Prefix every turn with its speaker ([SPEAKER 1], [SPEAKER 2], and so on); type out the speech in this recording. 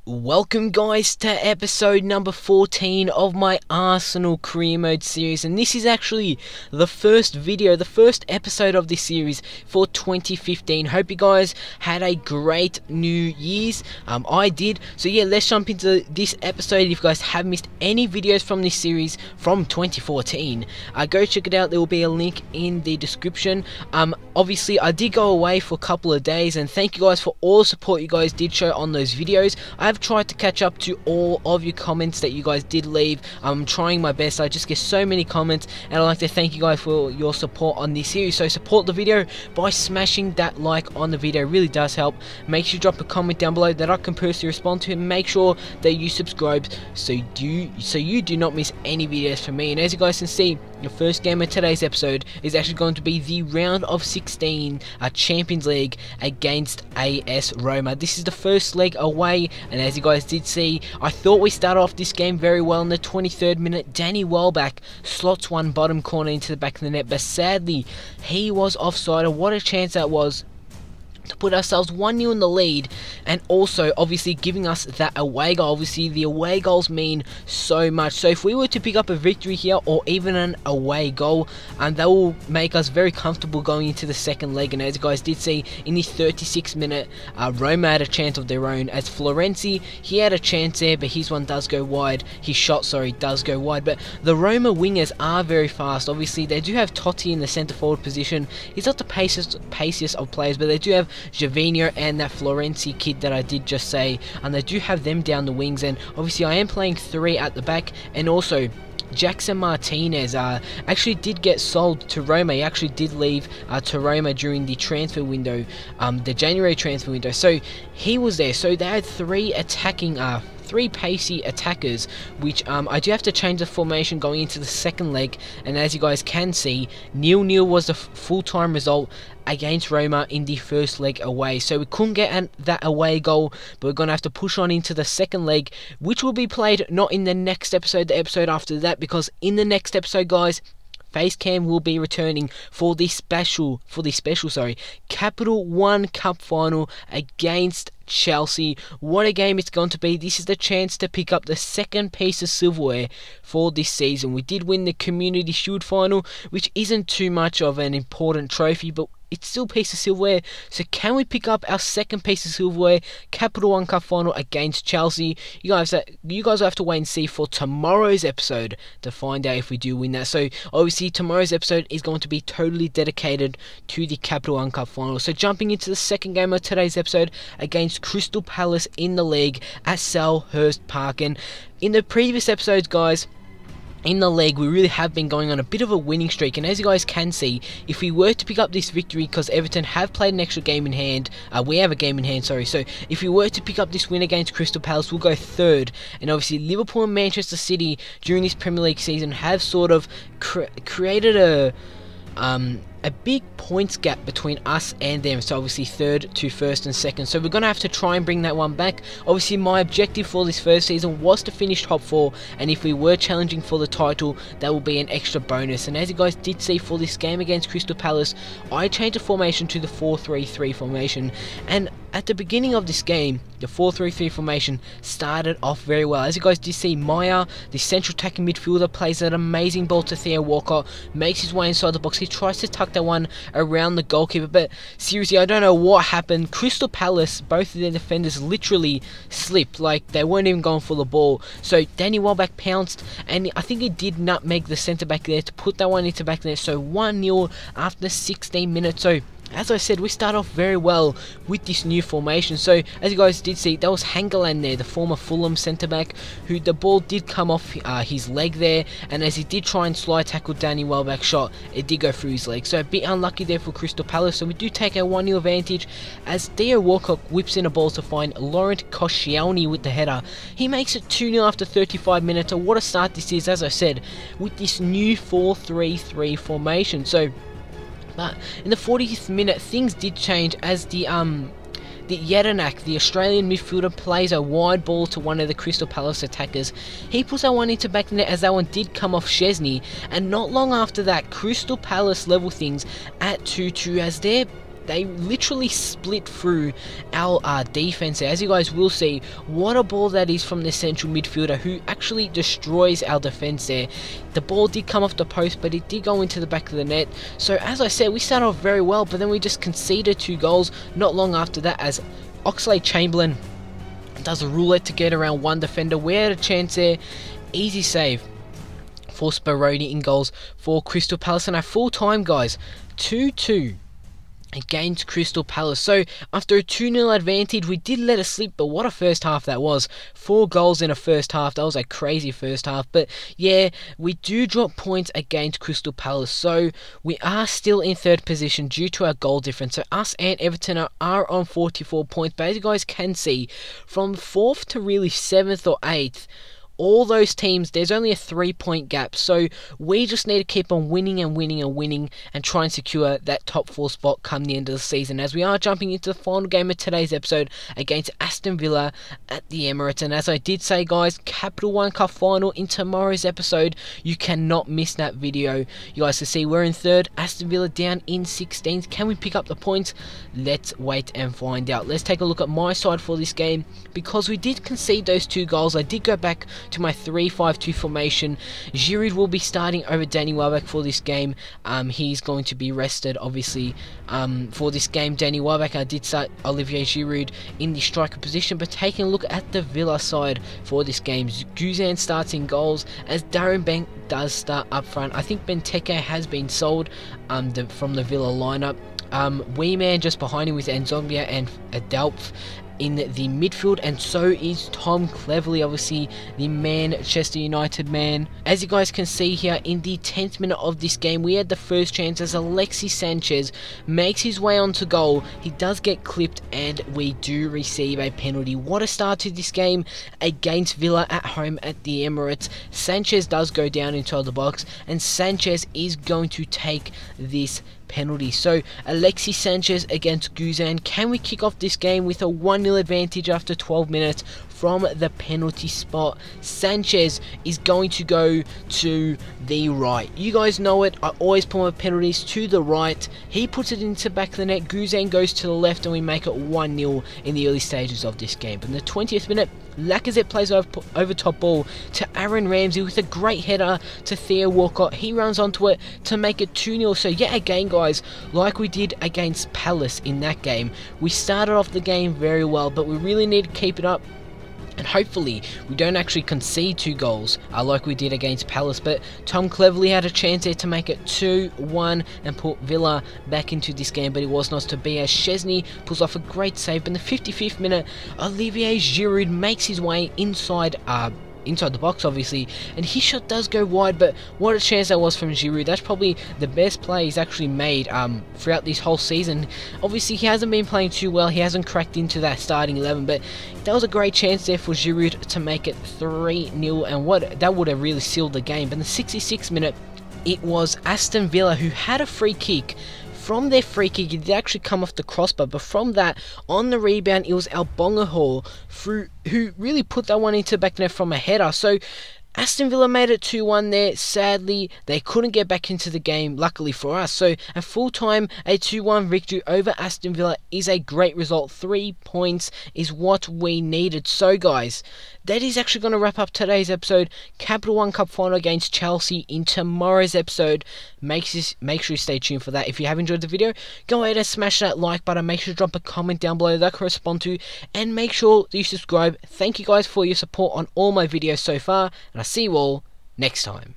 [SPEAKER 1] Welcome guys to episode number 14 of my Arsenal career mode series, and this is actually the first video, the first episode of this series for 2015. Hope you guys had a great New Year's. I did. So yeah, let's jump into this episode. If you guys have missed any videos from this series from 2014, go check it out. There will be a link in the description. Obviously I did go away for a couple of days, and thank you guys for all the support you guys did show on those videos. I've tried to catch up to all of your comments that you guys did leave. I'm trying my best. I just get so many comments, and I'd like to thank you guys for your support on this series. So support the video by smashing that like on the video. It really does help. Make sure you drop a comment down below that I can personally respond to, and make sure that you subscribe so you do not miss any videos from me. And as you guys can see, your first game of today's episode is actually going to be the round of 16 Champions League against AS Roma. This is the first leg away, and as you guys did see, I thought we started off this game very well. In the 23rd minute, Danny Welbeck slots one bottom corner into the back of the net, but sadly he was offside. And what a chance that was to put ourselves 1-0 in the lead, and also obviously giving us that away goal. Obviously the away goals mean so much, so if we were to pick up a victory here or even an away goal, that will make us very comfortable going into the second leg. And as you guys did see, in the 36th minute, Roma had a chance of their own, as Florenzi, he had a chance there, but his one does go wide. His shot, sorry, does go wide. But the Roma wingers are very fast. Obviously they do have Totti in the centre forward position. He's not the paciest of players, but they do have Javinho and that Florenzi kid that I did just say, and they do have them down the wings. And obviously I am playing 3 at the back, and also Jackson Martinez actually did get sold to Roma. He actually did leave to Roma during the transfer window, the January transfer window, so he was there. So they had 3 attacking three pacey attackers, which I do have to change the formation going into the second leg. And as you guys can see, 0-0 was the full-time result against Roma in the first leg away. So we couldn't get that away goal, but we're going to have to push on into the second leg, which will be played not in the next episode, the episode after that, because in the next episode, guys, Facecam will be returning for the special Capital One Cup final against Chelsea. What a game it's going to be. This is the chance to pick up the second piece of silverware for this season. We did win the Community Shield final, which isn't too much of an important trophy, but it's still a piece of silverware. So can we pick up our second piece of silverware, Capital One Cup final against Chelsea? You guys will have to wait and see for tomorrow's episode to find out if we do win that. So obviously tomorrow's episode is going to be totally dedicated to the Capital One Cup final. So jumping into the second game of today's episode against Crystal Palace in the league at Selhurst Park. And in the previous episodes, guys, in the league, we really have been going on a bit of a winning streak, and as you guys can see, if we were to pick up this victory, because Everton have played an extra game in hand, we have a game in hand, sorry, so if we were to pick up this win against Crystal Palace, we'll go third. And obviously Liverpool and Manchester City during this Premier League season have sort of created a big points gap between us and them, so obviously third to first and second, so we're going to have to try and bring that one back. Obviously my objective for this first season was to finish top 4, and if we were challenging for the title, that will be an extra bonus. And as you guys did see for this game against Crystal Palace, I changed the formation to the 4-3-3 formation, and at the beginning of this game, the 4-3-3 formation started off very well. As you guys did see, Maya, the central attacking midfielder, plays that amazing ball to Theo Walcott, makes his way inside the box. He tries to tuck that one around the goalkeeper, but seriously, I don't know what happened. Crystal Palace, both of their defenders literally slipped, like they weren't even going for the ball. So Danny Welbeck pounced, and I think he did nutmeg the centre back there to put that one into back there. So 1-0 after 16 minutes. So as I said, we start off very well with this new formation. So as you guys did see, that was Hangeland there, the former Fulham centre-back, who the ball did come off his leg there, and as he did try and slide tackle Danny Welbeck's shot, it did go through his leg. So a bit unlucky there for Crystal Palace. So we do take a 1-0 advantage as Theo Walcott whips in a ball to find Laurent Koscielny with the header. He makes it 2-0 after 35 minutes. So what a start this is, as I said, with this new 4-3-3 formation. So but in the 40th minute, things did change as the Jedinak, the Australian midfielder, plays a wide ball to one of the Crystal Palace attackers. He puts that one into back net, as that one did come off Szczesny, and not long after that, Crystal Palace level things at 2-2 as their they literally split through our defense there. As you guys will see, what a ball that is from the central midfielder, who actually destroys our defense there. The ball did come off the post, but it did go into the back of the net. So as I said, we started off very well, but then we just conceded 2 goals not long after that, as Oxlade-Chamberlain does a roulette to get around one defender. We had a chance there. Easy save for Speroni in goals for Crystal Palace. And at full time, guys, 2-2 against Crystal Palace. So after a 2-0 advantage, we did let it slip, but what a first half that was. 4 goals in a first half. That was a crazy first half. But yeah, we do drop points against Crystal Palace, so we are still in 3rd position due to our goal difference. So us and Everton are on 44 points, but as you guys can see, from 4th to really 7th or 8th, all those teams, there's only a 3-point gap, so we just need to keep on winning and winning and winning and try and secure that top 4 spot come the end of the season, as we are jumping into the final game of today's episode against Aston Villa at the Emirates. And as I did say, guys, Capital One Cup final in tomorrow's episode. You cannot miss that video. You guys can see we're in 3rd, Aston Villa down in 16th. Can we pick up the points? Let's wait and find out. Let's take a look at my side for this game. Because we did concede those 2 goals, I did go back to my 3-5-2 formation. Giroud will be starting over Danny Welbeck for this game. He's going to be rested, obviously, for this game. Danny Welbeck, I did start Olivier Giroud in the striker position, but taking a look at the Villa side for this game, Guzan starts in goals, as Darren Bank does start up front. I think Benteke has been sold from the Villa lineup. Weeman just behind him with Nzombia and Adelph in the midfield, and so is Tom Cleverley, obviously the Manchester United man. As you guys can see here, in the 10th minute of this game, we had the first chance as Alexis Sanchez makes his way onto goal. He does get clipped, and we do receive a penalty. What a start to this game against Villa at home at the Emirates. Sanchez does go down into the box, and Sanchez is going to take this penalty. So Alexis Sanchez against Guzan. Can we kick off this game with a 1-0 advantage after 12 minutes from the penalty spot? Sanchez is going to go to the right. You guys know it, I always put my penalties to the right. He puts it into the back of the net. Guzan goes to the left, and we make it 1-0 in the early stages of this game. But in the 20th minute, Lacazette plays over top ball to Aaron Ramsey with a great header to Theo Walcott. He runs onto it to make it 2-0. So yet again, guys, like we did against Palace in that game, we started off the game very well, but we really need to keep it up. And hopefully we don't actually concede 2 goals like we did against Palace. But Tom Cleverley had a chance there to make it 2-1 and put Villa back into this game, but it was not to be, as Szczesny pulls off a great save. But in the 55th minute, Olivier Giroud makes his way inside the box, obviously, and his shot does go wide, but what a chance that was from Giroud. That's probably the best play he's actually made throughout this whole season. Obviously, he hasn't been playing too well. He hasn't cracked into that starting 11, but that was a great chance there for Giroud to make it 3-0, and that would have really sealed the game. But in the 66th minute, it was Aston Villa who had a free kick. From their free kick, it did actually come off the crossbar, but from that, on the rebound, it was Albongahor who really put that one into the back net from a header. So Aston Villa made it 2-1 there. Sadly, they couldn't get back into the game, luckily for us. So at full time, a 2-1 victory over Aston Villa is a great result. 3 points is what we needed. So guys, that is actually going to wrap up today's episode. Capital One Cup final against Chelsea in tomorrow's episode. Make sure you stay tuned for that. If you have enjoyed the video, go ahead and smash that like button. Make sure to drop a comment down below that correspond to, and make sure that you subscribe. Thank you guys for your support on all my videos so far, and I'll see you all next time.